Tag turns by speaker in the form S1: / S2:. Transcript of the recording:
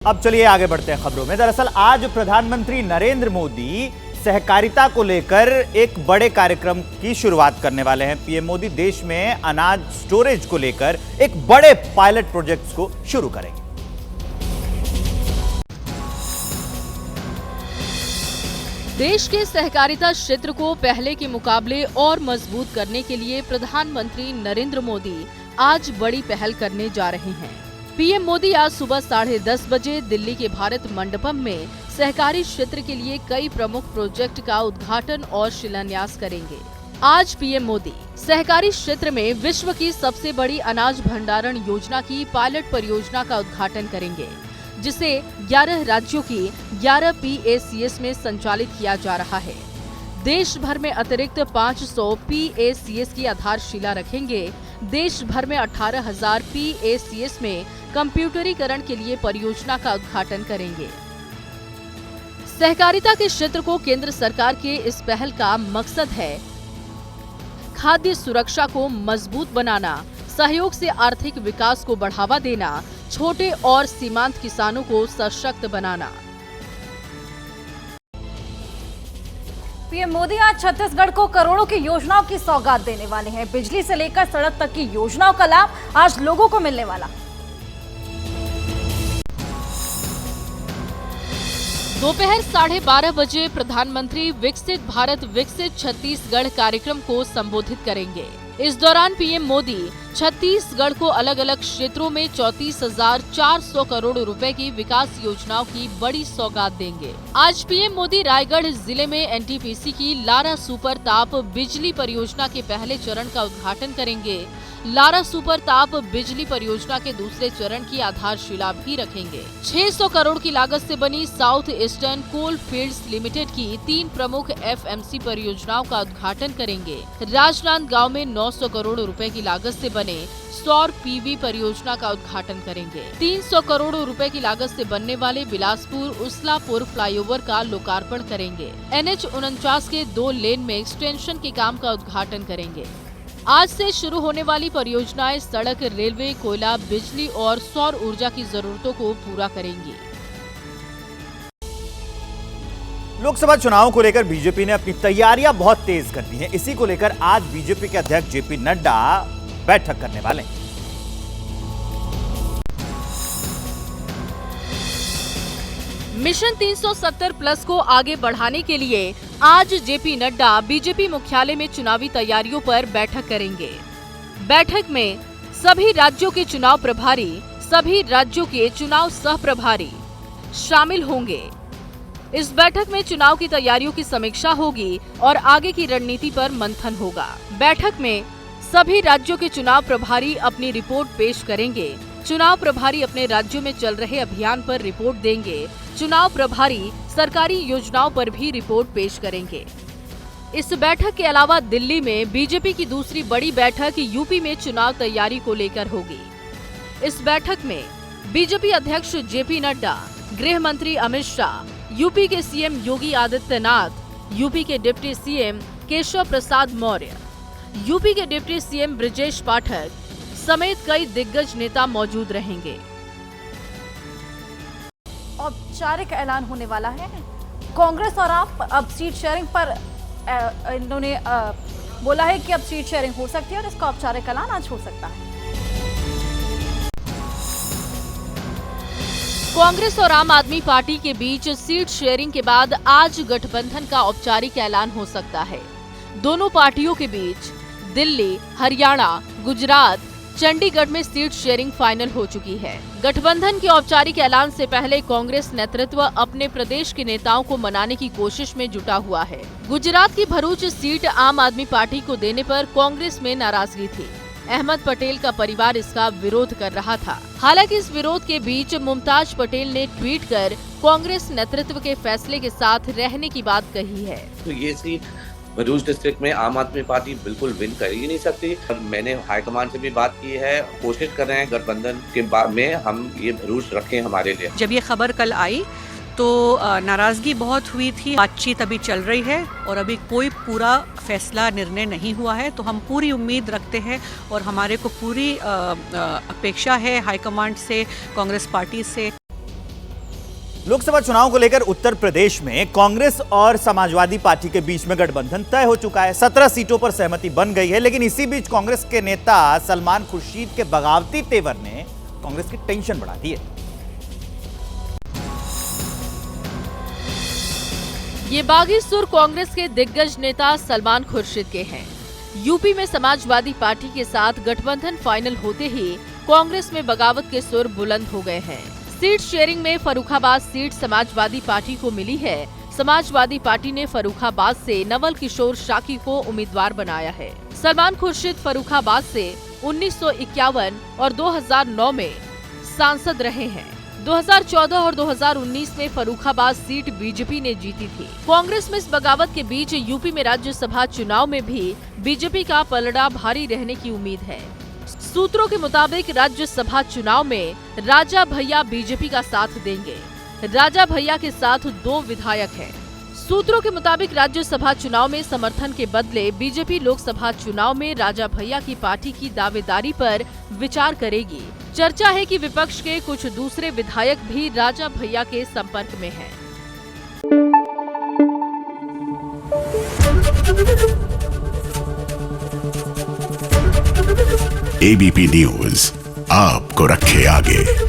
S1: अब चलिए आगे बढ़ते हैं खबरों में। दरअसल आज प्रधानमंत्री नरेंद्र मोदी सहकारिता को लेकर एक बड़े कार्यक्रम की शुरुआत करने वाले हैं। पीएम मोदी देश में अनाज स्टोरेज को लेकर एक बड़े पायलट प्रोजेक्ट्स को शुरू करेंगे।
S2: देश के सहकारिता क्षेत्र को पहले के मुकाबले और मजबूत करने के लिए प्रधानमंत्री नरेंद्र मोदी आज बड़ी पहल करने जा रहे हैं। पीएम मोदी आज सुबह 10:30 बजे दिल्ली के भारत मंडपम में सहकारी क्षेत्र के लिए कई प्रमुख प्रोजेक्ट का उद्घाटन और शिलान्यास करेंगे। आज पीएम मोदी सहकारी क्षेत्र में विश्व की सबसे बड़ी अनाज भंडारण योजना की पायलट परियोजना का उद्घाटन करेंगे, जिसे 11 राज्यों की 11 PACS में संचालित किया जा रहा है। देश भर में अतिरिक्त 500 PACS की आधारशिला रखेंगे। देश भर में 18,000 PACS में कंप्यूटरीकरण के लिए परियोजना का उद्घाटन करेंगे। सहकारिता के क्षेत्र को केंद्र सरकार के इस पहल का मकसद है खाद्य सुरक्षा को मजबूत बनाना, सहयोग से आर्थिक विकास को बढ़ावा देना, छोटे और सीमांत किसानों को सशक्त बनाना।
S3: पीएम मोदी आज छत्तीसगढ़ को करोड़ों की योजनाओं की सौगात देने वाले हैं। बिजली से लेकर सड़क तक की योजनाओं का लाभ आज लोगों को मिलने वाला।
S2: दोपहर 12:30 बजे प्रधानमंत्री विकसित भारत विकसित छत्तीसगढ़ कार्यक्रम को संबोधित करेंगे। इस दौरान पीएम मोदी छत्तीसगढ़ को अलग अलग क्षेत्रों में 34,400 करोड़ रुपए की विकास योजनाओं की बड़ी सौगात देंगे। आज पीएम मोदी रायगढ़ जिले में एनटीपीसी की लारा सुपर ताप बिजली परियोजना के पहले चरण का उद्घाटन करेंगे। लारा सुपर ताप बिजली परियोजना के दूसरे चरण की आधारशिला भी रखेंगे। 600 करोड़ की लागत से बनी साउथ ईस्टर्न कोल फील्ड्स लिमिटेड की 3 प्रमुख FMC परियोजनाओं का उद्घाटन करेंगे। राजनांदगांव में 900 करोड़ रुपए की लागत से बने सौर PV परियोजना का उद्घाटन करेंगे। 300 करोड़ रुपए की लागत से बनने वाले बिलासपुर उसलापुर फ्लाईओवर का लोकार्पण करेंगे। NH49 के 2 लेन में एक्सटेंशन के काम का उद्घाटन करेंगे। आज से शुरू होने वाली परियोजनाएं सड़क, रेलवे, कोयला, बिजली और सौर ऊर्जा की जरूरतों को पूरा करेंगी।
S1: लोकसभा चुनाव को लेकर बीजेपी ने अपनी तैयारियां बहुत तेज कर दी हैं। इसी को लेकर आज बीजेपी के अध्यक्ष JP नड्डा बैठक करने वाले हैं।
S2: मिशन 370 प्लस को आगे बढ़ाने के लिए आज JP नड्डा बीजेपी मुख्यालय में चुनावी तैयारियों पर बैठक करेंगे। बैठक में सभी राज्यों के चुनाव प्रभारी, सभी राज्यों के चुनाव सह प्रभारी शामिल होंगे। इस बैठक में चुनाव की तैयारियों की समीक्षा होगी और आगे की रणनीति पर मंथन होगा। बैठक में सभी राज्यों के चुनाव प्रभारी अपनी रिपोर्ट पेश करेंगे। चुनाव प्रभारी अपने राज्यों में चल रहे अभियान पर रिपोर्ट देंगे। चुनाव प्रभारी सरकारी योजनाओं पर भी रिपोर्ट पेश करेंगे। इस बैठक के अलावा दिल्ली में बीजेपी की दूसरी बड़ी बैठक यूपी में चुनाव तैयारी को लेकर होगी। इस बैठक में बीजेपी अध्यक्ष JP नड्डा, गृह मंत्री अमित शाह, यूपी के CM योगी आदित्यनाथ, यूपी के deputy CM Keshav Prasad Maurya, UP के डिप्टी CM ब्रजेश पाठक समेत कई दिग्गज नेता मौजूद रहेंगे।
S3: औपचारिक ऐलान होने वाला है। कांग्रेस और आप अब सीट शेयरिंग पर इन्होंने बोला है कि अब सीट शेयरिंग हो सकती है और इसका औपचारिक ऐलान आज हो सकता है।
S2: कांग्रेस और आम आदमी पार्टी के बीच सीट शेयरिंग के बाद आज गठबंधन का औपचारिक ऐलान हो सकता है। दोनों पार्टियों के बीच दिल्ली, हरियाणा, गुजरात, चंडीगढ़ में सीट शेयरिंग फाइनल हो चुकी है। गठबंधन के औपचारिक ऐलान से पहले कांग्रेस नेतृत्व अपने प्रदेश के नेताओं को मनाने की कोशिश में जुटा हुआ है। गुजरात की भरूच सीट आम आदमी पार्टी को देने पर कांग्रेस में नाराजगी थी। अहमद पटेल का परिवार इसका विरोध कर रहा था। हालांकि इस विरोध के बीच मुमताज पटेल ने ट्वीट कर कांग्रेस नेतृत्व के फैसले के साथ रहने की बात कही है।
S4: तो ये सीट भरूच डिस्ट्रिक्ट में आम आदमी पार्टी बिल्कुल विन कर ही नहीं सकती। और मैंने हाईकमान से भी बात की है, कोशिश कर रहे हैं गठबंधन के बाद में हम ये भरूच रखें हमारे लिए।
S5: जब ये खबर कल आई तो नाराज़गी बहुत हुई थी। बातचीत अभी चल रही है और अभी कोई पूरा फैसला निर्णय नहीं हुआ है, तो हम पूरी उम्मीद रखते हैं और हमारे को पूरी अपेक्षा है हाईकमांड से, कांग्रेस पार्टी से।
S1: लोकसभा चुनाव को लेकर उत्तर प्रदेश में कांग्रेस और समाजवादी पार्टी के बीच में गठबंधन तय हो चुका है। 17 सीटों पर सहमति बन गई है, लेकिन इसी बीच कांग्रेस के नेता सलमान खुर्शीद के बगावती तेवर ने कांग्रेस की टेंशन बढ़ा दी है।
S2: ये बागी सुर कांग्रेस के दिग्गज नेता सलमान खुर्शीद के हैं। यूपी में समाजवादी पार्टी के साथ गठबंधन फाइनल होते ही कांग्रेस में बगावत के सुर बुलंद हो गए हैं। सीट शेयरिंग में फर्रुखाबाद सीट समाजवादी पार्टी को मिली है। समाजवादी पार्टी ने फर्रुखाबाद से नवल किशोर शाकी को उम्मीदवार बनाया है। सलमान खुर्शीद फर्रुखाबाद से 1951 और 2009 में सांसद रहे हैं। 2014 और 2019 में फर्रुखाबाद सीट बीजेपी ने जीती थी। कांग्रेस में इस बगावत के बीच यूपी में राज्यसभा चुनाव में भी बीजेपी का पलड़ा भारी रहने की उम्मीद है। सूत्रों के मुताबिक राज्यसभा चुनाव में राजा भैया बीजेपी का साथ देंगे। राजा भैया के साथ 2 विधायक हैं। सूत्रों के मुताबिक राज्यसभा चुनाव में समर्थन के बदले बीजेपी लोकसभा चुनाव में राजा भैया की पार्टी की दावेदारी पर विचार करेगी। चर्चा है कि विपक्ष के कुछ दूसरे विधायक भी राजा भैया के संपर्क में हैं।
S6: एबीपी न्यूज आपको रखे आगे।